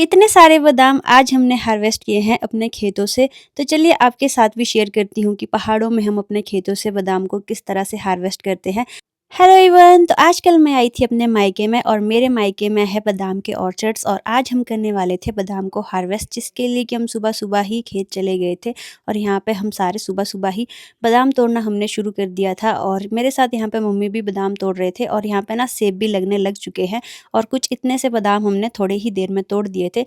इतने सारे बादाम आज हमने हार्वेस्ट किए हैं अपने खेतों से। तो चलिए आपके साथ भी शेयर करती हूँ कि पहाड़ों में हम अपने खेतों से बादाम को किस तरह से हार्वेस्ट करते हैं। हेलो एवरीवन, तो आजकल मैं आई थी अपने मायके में और मेरे मायके में है बादाम के ऑर्चर्ड्स और आज हम करने वाले थे बादाम को हार्वेस्ट, जिसके लिए कि हम सुबह-सुबह ही खेत चले गए थे और यहाँ पे हम सारे सुबह-सुबह ही बादाम तोड़ना हमने शुरू कर दिया था और मेरे साथ यहाँ पे मम्मी भी बादाम तोड़ रहे थे और यहाँ पे ना सेब भी लगने लग चुके हैं और कुछ इतने से बादाम हमने थोड़े ही देर में तोड़ दिए थे।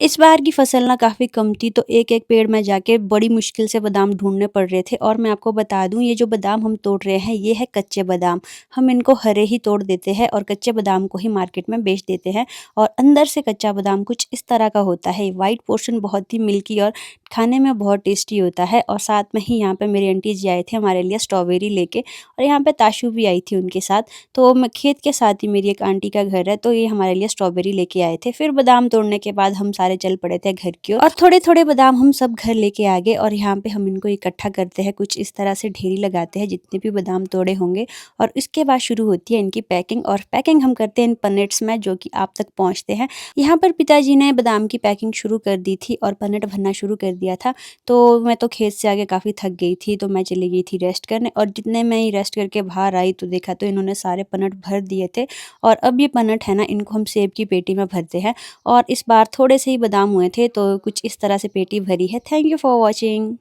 इस बार की फसल ना काफ़ी कम थी, तो एक-एक पेड़ में जाके बड़ी मुश्किल से बादाम ढूँढने पड़ रहे थे और मैं आपको बता दूँ, ये जो बादाम हम तोड़ रहे हैं ये है कच्चे बादाम। हम इनको हरे ही तोड़ देते हैं और कच्चे बादाम को ही मार्केट में बेच देते हैं और अंदर से कच्चा बादाम कुछ इस तरह का होता है। व्हाइट पोर्शन बहुत ही मिल्की और खाने में बहुत टेस्टी होता है और साथ में ही यहाँ पे मेरे आंटी जी आए थे हमारे लिए स्ट्रॉबेरी लेके और यहाँ पे ताशू भी आई थी उनके साथ। तो मैं खेत के साथ ही मेरी एक आंटी का घर है, तो ये हमारे लिए स्ट्रॉबेरी लेके आए थे। फिर बादाम तोड़ने के बाद हम सारे चल पड़े थे घर की ओर और थोड़े-थोड़े बादाम हम सब घर लेके आ गए और यहाँ पे हम इनको इकट्ठा करते हैं, कुछ इस तरह से ढेरी लगाते हैं जितने भी बादाम तोड़े होंगे और इसके बाद शुरू होती है इनकी पैकिंग और पैकिंग हम करते हैं इन पन्नेट्स में जो कि आप तक पहुँचते हैं। यहाँ पर पिताजी ने बादाम की पैकिंग शुरू कर दी थी और पन्नेट भरना शुरू कर दिया था। तो मैं तो खेत से आके काफ़ी थक गई थी, तो मैं चली गई थी रेस्ट करने और जितने मैं ही रेस्ट करके बाहर आई तो देखा तो इन्होंने सारे पन्नेट भर दिए थे और अब ये पन्नेट है ना, इनको हम सेब की पेटी में भरते हैं और इस बार थोड़े से ही बादाम हुए थे तो कुछ इस तरह से पेटी भरी है। Thank you for watching.